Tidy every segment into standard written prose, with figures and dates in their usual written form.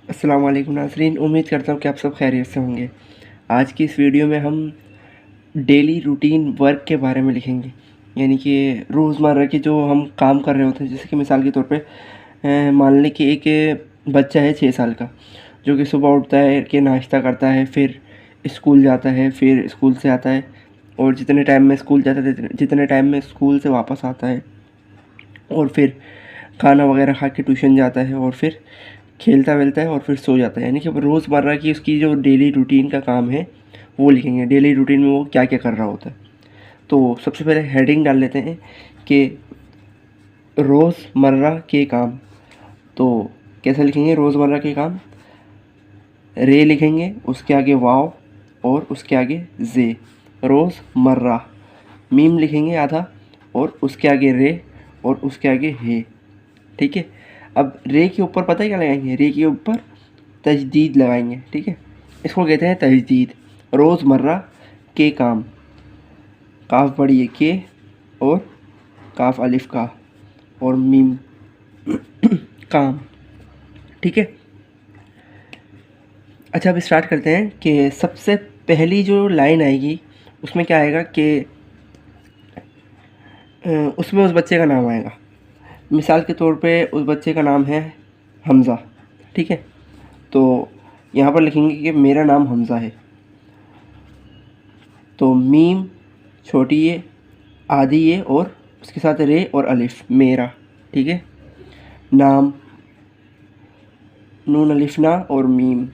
अस्सलाम वालेकुम नाज़रीन, उम्मीद करता हूँ कि आप सब खैरियत से होंगे। आज की इस वीडियो में हम डेली रूटीन वर्क के बारे में लिखेंगे, यानी कि रोज़मर्रा के जो हम काम कर रहे होते हैं। जैसे कि मिसाल के तौर पे मान लें कि एक बच्चा है 6 साल का, जो कि सुबह उठता है कि नाश्ता करता है, फिर स्कूल जाता है, फिर स्कूल से आता है और जितने टाइम में स्कूल जाता है जितने टाइम में स्कूल से वापस आता है और फिर खाना वगैरह खा के ट्यूशन जाता है और फिर खेलता वेलता है और फिर सो जाता है। यानी कि रोज़मर्रा की उसकी जो डेली रूटीन का काम है वो लिखेंगे, डेली रूटीन में वो क्या क्या कर रहा होता है। तो सबसे पहले हेडिंग डाल लेते हैं कि रोज़मर्रा के काम। तो कैसे लिखेंगे रोज़मर्रा के काम? रे लिखेंगे, उसके आगे वाव और उसके आगे जे, रोज़मर्रा। मीम लिखेंगे आधा और उसके आगे रे और उसके आगे हे। ठीक है। अब रे के ऊपर पता है क्या लगाएंगे? रे के ऊपर तजदीद लगाएंगे। ठीक है, इसको कहते हैं तजदीद। रोज़मर्रा के काम, काफ बड़ी है के और काफ अलिफ का और मीम काम। ठीक है। अच्छा, अब स्टार्ट करते हैं कि सबसे पहली जो लाइन आएगी उसमें क्या आएगा कि उसमें उस बच्चे का नाम आएगा। मिसाल के तौर पे उस बच्चे का नाम है हमज़ा। ठीक है, तो यहाँ पर लिखेंगे कि मेरा नाम हमज़ा है। तो मीम छोटी है, आधी है और उसके साथ रे और अलिफ, मेरा। ठीक है। नाम, नून अलिफ ना और मीम,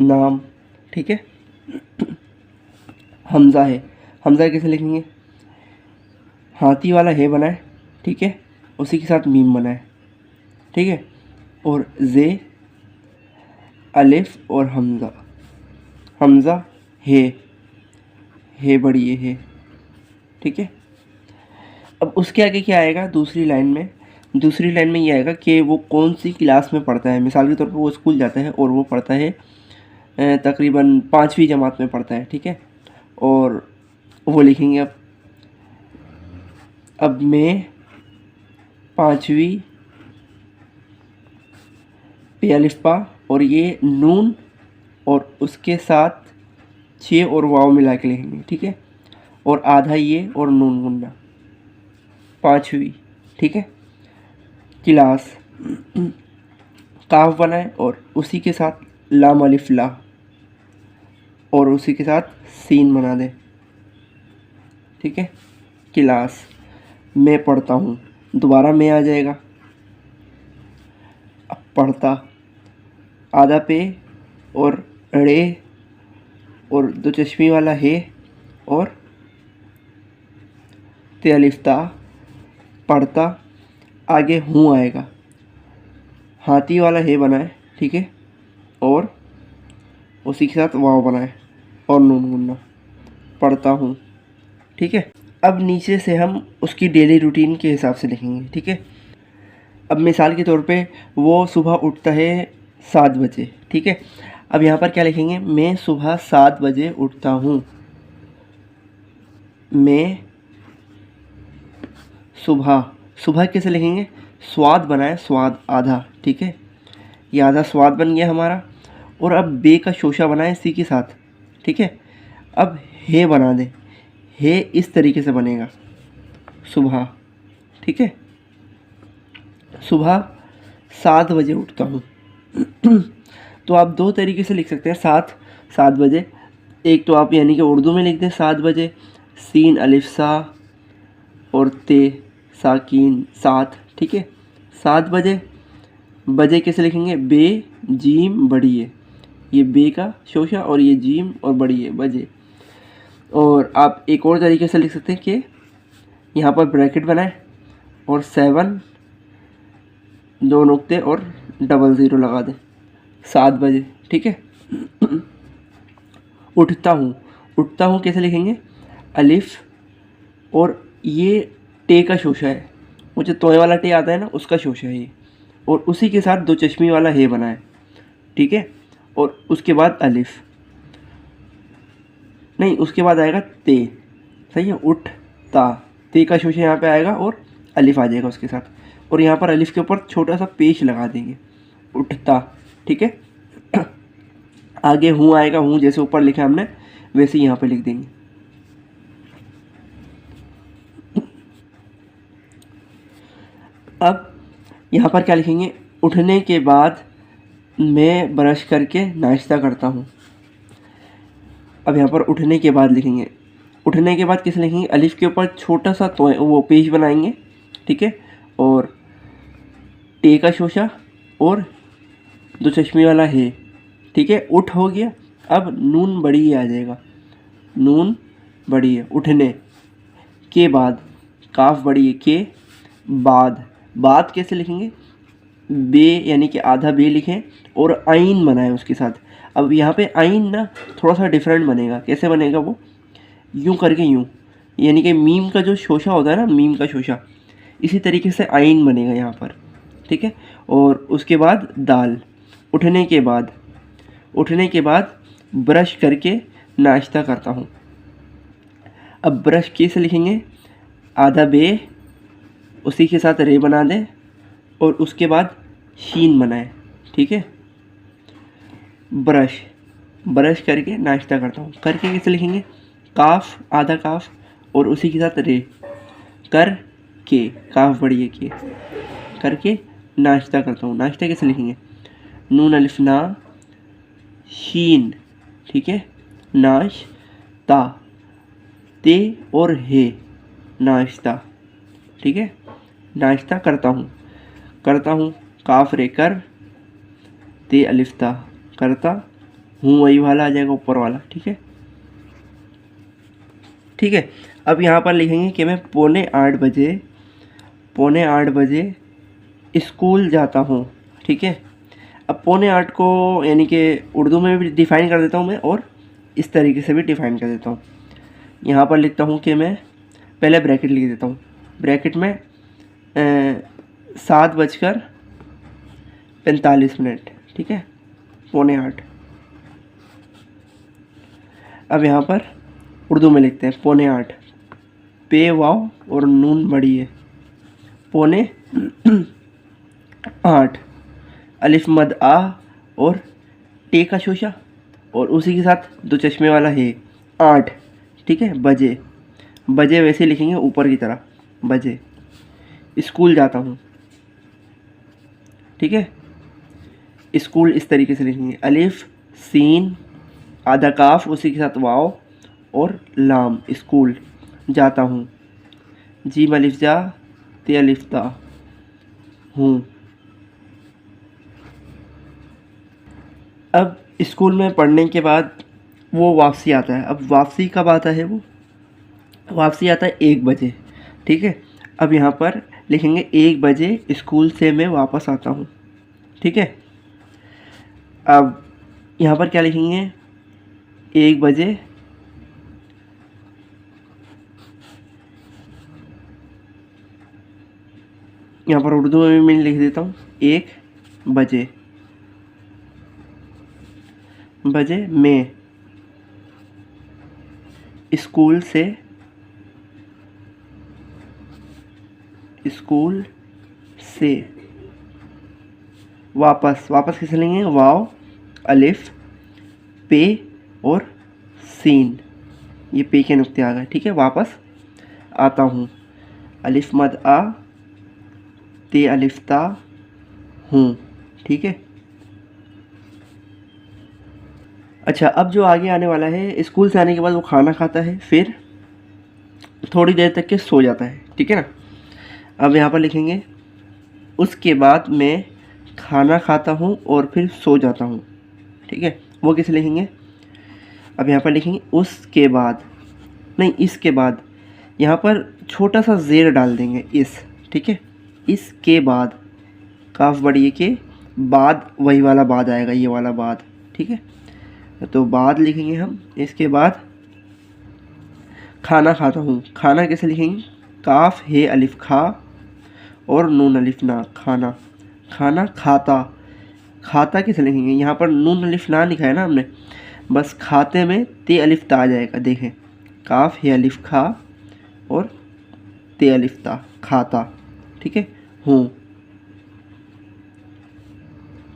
नाम। ठीक है। हमज़ा है, हमज़ा कैसे लिखेंगे? हाथी वाला है बनाए, ठीक है, उसी के साथ मीम बनाए। ठीक है। और जे, अलिफ और हमज़ा, हमज़ा है बड़ी है। ठीक है। अब उसके आगे क्या आएगा दूसरी लाइन में? दूसरी लाइन में ये आएगा कि वो कौन सी क्लास में पढ़ता है। मिसाल के तौर पर वो स्कूल जाता है और वो पढ़ता है तकरीबन 5वीं जमात में पढ़ता है। ठीक है। और वो लिखेंगे अब मैं 5वीं पे अलिफ पा और ये नून और उसके साथ 6 और वाव मिला के लिखेंगे। ठीक है। और आधा ये और नून गुन्ना, 5वीं। ठीक है। क्लास, काफ बनाए और उसी के साथ लाम अलिफ ला और उसी के साथ सीन बना दे। ठीक है। क्लास, मैं पढ़ता हूँ, दोबारा मैं आ जाएगा। अब पढ़ता, आधा पे और रे और 2 चश्मी वाला है और ते अलिफ्ता, पढ़ता, आगे हूँ आएगा, हाथी वाला है बनाए। ठीक है। और उसी के साथ वाव बनाए और नून गुन्ना, पढ़ता हूँ। ठीक है। अब नीचे से हम उसकी डेली रूटीन के हिसाब से लिखेंगे। ठीक है। अब मिसाल के तौर पे वो सुबह उठता है 7 बजे। ठीक है। अब यहाँ पर क्या लिखेंगे? मैं सुबह 7 बजे उठता हूँ। मैं सुबह, सुबह कैसे लिखेंगे? स्वाद बनाए, स्वाद आधा। ठीक है, ये आधा स्वाद बन गया हमारा। और अब बे का शोशा बनाए सी के साथ। ठीक है। अब हे बना दे, हे इस तरीके से बनेगा, सुबह। ठीक है। सुबह 7 बजे उठता हूँ। तो आप 2 तरीके से लिख सकते हैं, 7 बजे। एक तो आप यानी कि उर्दू में लिख दें 7 बजे, सीन अलिफ सा और ते साकीन 7। ठीक है। 7 बजे। बजे कैसे लिखेंगे? बे जीम बड़ी है, ये बे का शोशा और ये जीम और बड़ी है, बजे। और आप एक और तरीके से लिख सकते हैं कि यहाँ पर ब्रैकेट बनाए और 7 2 नुक्ते और डबल ज़ीरो लगा दें, 7 बजे। ठीक है। उठता हूँ, उठता हूँ कैसे लिखेंगे? अलिफ और ये टे का शोशा है, वो जो तोय वाला टे आता है ना, उसका शोशा है ये, और उसी के साथ 2 चश्मी वाला हे बना है। ठीक है। और उसके बाद अलिफ नहीं, उसके बाद आएगा ते। सही है। उठ ता, ते का शोशा यहाँ पे आएगा और अलिफ आ जाएगा उसके साथ, और यहाँ पर अलिफ के ऊपर छोटा सा पेश लगा देंगे, उठता। ठीक है। आगे हूँ आएगा, हूँ जैसे ऊपर लिखा हमने वैसे यहाँ पे लिख देंगे। अब यहाँ पर क्या लिखेंगे, उठने के बाद मैं ब्रश करके नाश्ता करता हूँ। अब यहाँ पर उठने के बाद लिखेंगे, उठने के बाद किसे लिखेंगे, अलिफ के ऊपर छोटा सा तो वो पेज बनाएंगे, ठीक है, और टे का शोशा और दो चश्मे वाला है, ठीक है, उठ हो गया। अब नून बड़ी आ जाएगा, नून बड़ी है, उठने के बाद, काफ बड़ी है के बाद, बाद कैसे लिखेंगे, बे यानी कि आधा बे लिखें और आइन बनाएं उसके साथ। अब यहाँ पे आइन ना थोड़ा सा डिफरेंट बनेगा, कैसे बनेगा वो, यूं करके यूं, यानी कि मीम का जो शोशा होता है ना, मीम का शोशा, इसी तरीके से आइन बनेगा यहाँ पर, ठीक है। और उसके बाद दाल, उठने के बाद, उठने के बाद ब्रश करके नाश्ता करता हूँ। अब ब्रश कैसे लिखेंगे, आधा बे उसी के साथ रे बना दें और उसके बाद शीन बनाएं, ठीक है। ब्रश, ब्रश करके नाश्ता करता हूँ, करके कैसे लिखेंगे, काफ आधा काफ और उसी के साथ रे, कर के, काफ बड़ी है के, करके नाश्ता करता हूँ। नाश्ता कैसे लिखेंगे, नून अलिफ ना शीन, ठीक है, नाश ता, ते और हे, नाश्ता, ठीक है, नाश्ता करता हूँ, करता हूँ, काफ रे कर, ते अलिफ ता, करता हूँ, वही वाला आ जाएगा ऊपर वाला, ठीक है, ठीक है। अब यहाँ पर लिखेंगे कि मैं पौने 8 बजे, पौने 8 बजे स्कूल जाता हूँ, ठीक है। अब पौने 8 को यानी कि उर्दू में भी डिफ़ाइन कर देता हूँ मैं और इस तरीके से भी डिफ़ाइन कर देता हूँ। यहाँ पर लिखता हूँ कि मैं, पहले ब्रैकेट लिख देता हूँ, ब्रैकेट में 7:45, ठीक है, पौने 8। अब यहाँ पर उर्दू में लिखते हैं पौने 8, पे वाव और नून बड़ी है, पौने 8, अलिफ मद आ और टे का शोशा और उसी के साथ दो चश्मे वाला है, 8, ठीक है, बजे, बजे वैसे लिखेंगे ऊपर की तरह, बजे, स्कूल जाता हूँ, ठीक है, स्कूल इस तरीके से लिखेंगे, अलिफ सीन आधा काफ उसी के साथ वाव और लाम, स्कूल जाता हूँ, जीम अलिफ जा ते अलिफ ता, हूँ। अब स्कूल में पढ़ने के बाद वो वापसी आता है। अब वापसी कब आता है, वो वापसी आता है 1 बजे, ठीक है। अब यहाँ पर लिखेंगे 1 बजे स्कूल से मैं वापस आता हूँ, ठीक है। अब यहाँ पर क्या लिखेंगे, 1 बजे यहाँ पर उर्दू में भी मैं लिख देता हूँ 1 बजे, बजे मैं स्कूल से, स्कूल से वापस, वापस किसे लेंगे, वाव अलिफ पे और सीन, ये पे के नुक्ते आ गए, ठीक है, वापस आता हूँ, अलिफ मद आ ते अलिफ ता, हूँ, ठीक है। अच्छा, अब जो आगे आने वाला है, स्कूल से आने के बाद वो खाना खाता है, फिर थोड़ी देर तक के सो जाता है, ठीक है ना। अब यहाँ पर लिखेंगे उसके बाद मैं खाना खाता हूँ और फिर सो जाता हूँ, ठीक है, वो किसे लिखेंगे, अब यहाँ पर लिखेंगे उसके बाद, नहीं इसके बाद, यहाँ पर छोटा सा ज़ेर डाल देंगे इस, ठीक है, इसके बाद, काफ बड़ी है के बाद, वही वाला बाद आएगा, ये वाला बाद, ठीक है, तो बाद लिखेंगे हम, इसके बाद खाना खाता हूँ, खाना कैसे लिखेंगे, काफ है अलिफ खा और नून अलिफ ना, खाना, खाना खाता, खाता कैसे लिखेंगे, यहाँ पर नून अलिफ ना लिखा है ना हमने, बस खाते में ते अलिफ ता आ जाएगा, देखें, काफ है अलिफ खा और ते अलिफ ता, खाता, ठीक है, हूँ,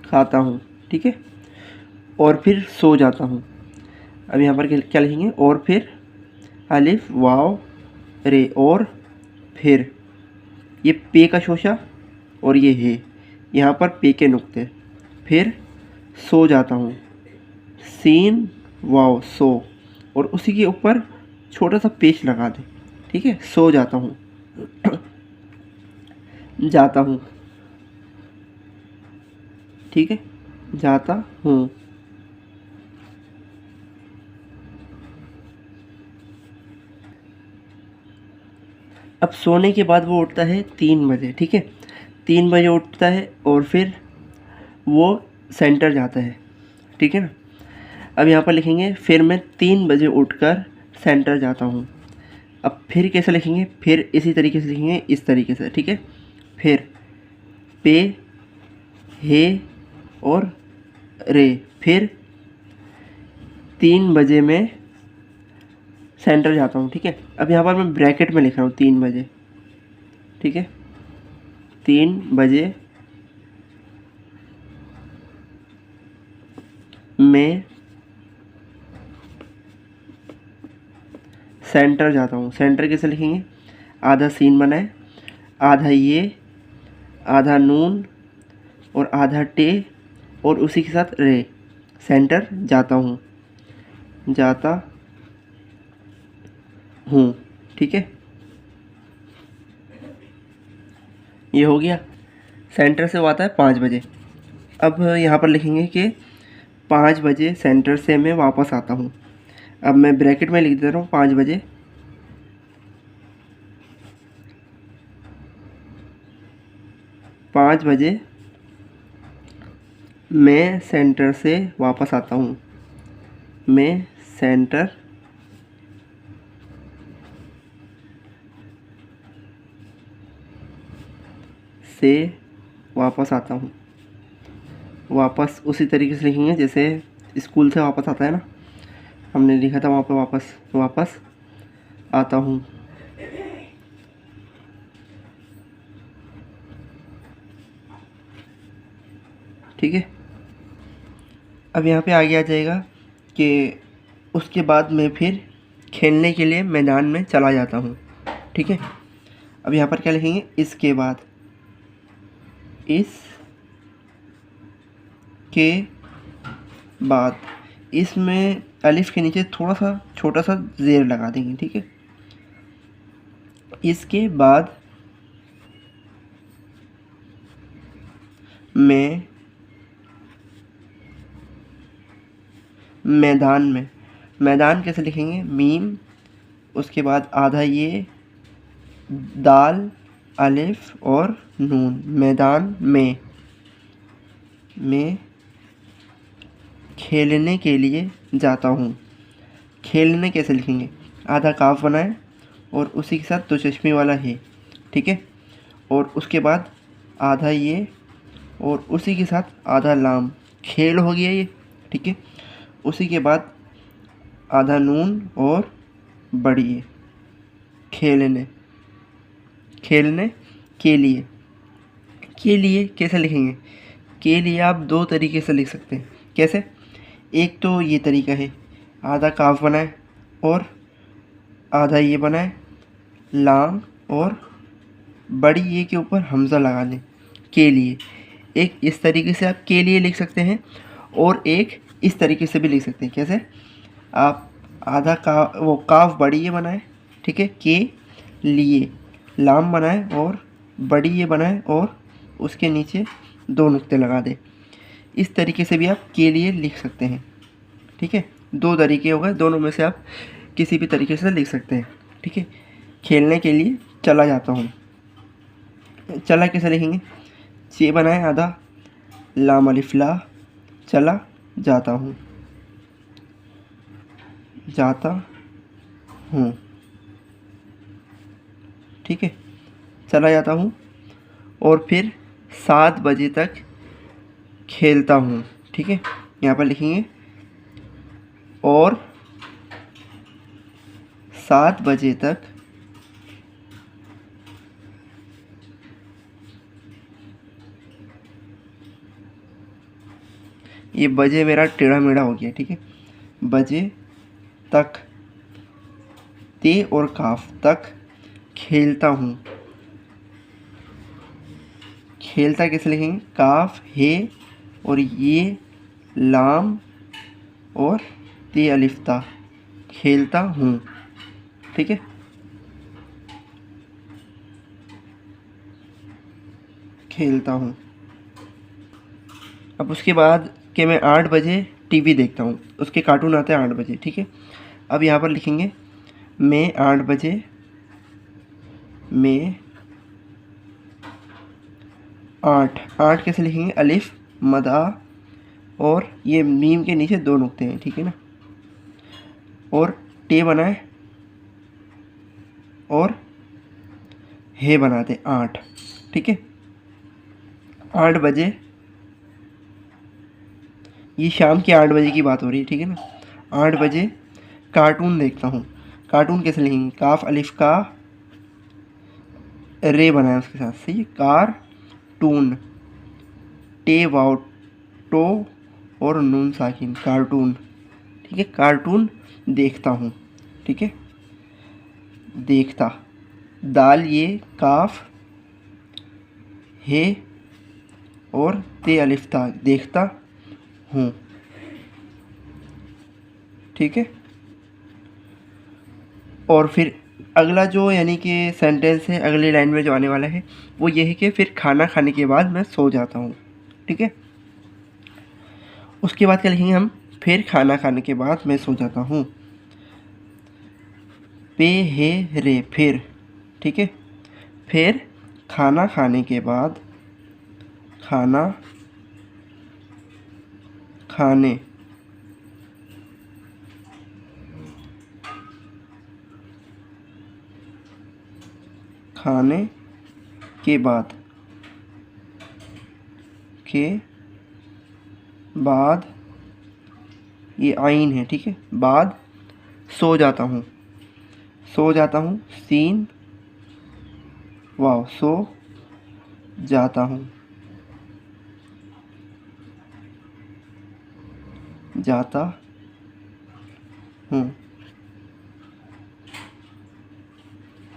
खाता हूँ, ठीक है। और फिर सो जाता हूँ। अब यहाँ पर क्या लिखेंगे, और फिर अलिफ वाव रे, और फिर ये पे का शोशा और ये है, यहाँ पर पे के नुक्ते, फिर सो जाता हूँ, सीन वाव सो, और उसी के ऊपर छोटा सा पेच लगा दें। ठीक है, सो जाता हूँ जाता हूँ। ठीक है, जाता हूँ। अब सोने के बाद वो उठता है 3 बजे। ठीक है, 3 बजे उठता है और फिर वो सेंटर जाता है। ठीक है ना। अब यहाँ पर लिखेंगे फिर मैं 3 बजे उठकर सेंटर जाता हूँ। अब फिर कैसे लिखेंगे, फिर इसी तरीके से लिखेंगे, इस तरीके से। ठीक है, फिर पे हे और रे, फिर 3 बजे मैं सेंटर जाता हूँ। ठीक है, अब यहाँ पर मैं ब्रैकेट में लिख रहा हूँ 3 बजे। ठीक है, 3 बजे मैं सेंटर जाता हूँ। सेंटर कैसे लिखेंगे, आधा सीन बनाए, आधा ये, आधा नून और आधा टे और उसी के साथ रे, सेंटर जाता हूँ, जाता हूँ। ठीक है, ये हो गया। सेंटर से वो आता है 5 बजे। अब यहाँ पर लिखेंगे कि 5 बजे सेंटर से मैं वापस आता हूँ। अब मैं ब्रैकेट में लिख दे रहा हूँ 5 बजे, 5 बजे मैं सेंटर से वापस आता हूँ। मैं सेंटर से वापस आता हूँ। वापस उसी तरीके से लिखेंगे जैसे स्कूल से वापस आता है ना, हमने लिखा था वहाँ पे वापस, वापस आता हूँ। ठीक है, अब यहाँ पे आगे आ जाएगा कि उसके बाद मैं फिर खेलने के लिए मैदान में चला जाता हूँ। ठीक है, अब यहाँ पर क्या लिखेंगे, इसके बाद, इस के बाद, इसमें अलिफ के नीचे थोड़ा सा छोटा सा ज़ेर लगा देंगे। ठीक है, इसके बाद मैं मैदान में, मैदान कैसे लिखेंगे, मीम, उसके बाद आधा ये, दाल, अलिफ और नून, मैदान में, मैं खेलने के लिए जाता हूँ। खेलने कैसे लिखेंगे, आधा काफ बनाए और उसी के साथ 2 चश्मे वाला है। ठीक है, और उसके बाद आधा ये और उसी के साथ आधा लाम, खेल हो गया ये। ठीक है, उसी के बाद आधा नून और बड़ी ये, खेलने, खेलने के लिए। के लिए कैसे लिखेंगे, के लिए आप 2 तरीके से लिख सकते हैं। कैसे, एक तो ये तरीका है, आधा काफ बनाए और आधा ये बनाए, लाम और बड़ी ये के ऊपर हमज़ा लगा दें, के लिए। एक इस तरीके से आप के लिए लिख सकते हैं और एक इस तरीके से भी लिख सकते हैं। कैसे, आप आधा का वो काफ बड़ी ये बनाए, ठीक है, के लिए, लाम बनाए और बड़ी ये बनाए और उसके नीचे 2 नुक्ते लगा दें। इस तरीके से भी आप के लिए लिख सकते हैं। ठीक है, 2 तरीके हो गए, दोनों में से आप किसी भी तरीके से लिख सकते हैं। ठीक है, खेलने के लिए चला जाता हूँ, चला कैसे लिखेंगे, चे बनाए आधा, लाम अलिफ ला, चला जाता हूँ, जाता हूँ। ठीक है, चला जाता हूँ और फिर 7 बजे तक खेलता हूँ। ठीक है, यहाँ पर लिखेंगे और 7 बजे तक ये बजे मेरा टेढ़ा मेढ़ा हो गया, ठीक है। बजे तक, ते और काफ तक खेलता हूँ। खेलता कैसे लिखेंगे? काफ हे और ये लाम और ते अलिफ्ता, खेलता हूँ, ठीक है। खेलता हूँ। अब उसके बाद कि मैं 8 बजे टीवी देखता हूँ, उसके कार्टून आते हैं 8 बजे, ठीक है। अब यहाँ पर लिखेंगे मैं 8 बजे, मैं 8 कैसे लिखेंगे? अलिफ मदा और ये मीम के नीचे 2 नुक्ते हैं, ठीक है ना। और टे बनाए और हे बनाते 8, ठीक है। 8 बजे, ये शाम के 8 बजे की बात हो रही है, ठीक है ना। 8 बजे कार्टून देखता हूँ। कार्टून कैसे लिखेंगे? काफ अलिफ का रे बनाया उसके साथ, सही है। कार्टून, टे वाओ टो और नून साकिन, कार्टून, ठीक है। कार्टून देखता हूँ, ठीक है। देखता, दाल ये काफ हे और ते अलिफ्ता, देखता हूँ, ठीक है। और फिर अगला जो यानी कि सेंटेंस है अगली लाइन में जो आने वाला है वो ये है कि फिर खाना खाने के बाद मैं सो जाता हूँ, ठीक है। उसके बाद क्या लिखेंगे हम? फिर खाना खाने के बाद मैं सो जाता हूँ। पे हे रे, फिर, ठीक है। फिर खाना खाने के बाद, खाना खाने खाने के बाद, के बाद, ये आइन है, ठीक है। बाद सो जाता हूँ, सो जाता हूँ, सीन वाव, सो जाता हूँ, जाता हूँ,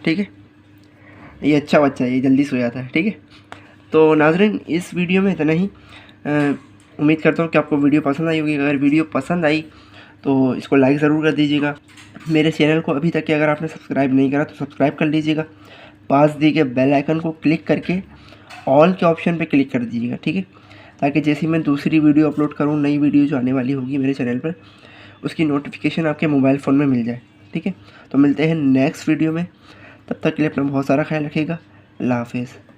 ठीक है। ये अच्छा बच्चा है, ये जल्दी सो जाता है, ठीक है। तो नाज़रीन इस वीडियो में इतना ही। उम्मीद करता हूँ कि आपको वीडियो पसंद आई होगी। अगर वीडियो पसंद आई तो इसको लाइक ज़रूर कर दीजिएगा। मेरे चैनल को अभी तक के अगर आपने सब्सक्राइब नहीं करा तो सब्सक्राइब कर लीजिएगा। पास दिए गए बेल आइकन को क्लिक करके ऑल के ऑप्शन पे क्लिक कर दीजिएगा, ठीक है। ताकि जैसे मैं दूसरी वीडियो अपलोड करूँ, नई वीडियो जो आने वाली होगी मेरे चैनल पर, उसकी नोटिफिकेशन आपके मोबाइल फ़ोन में मिल जाए, ठीक है। तो मिलते हैं नेक्स्ट वीडियो में, तब तक के लिए अपना बहुत सारा ख्याल रखिएगा। अल्लाह हाफिज़।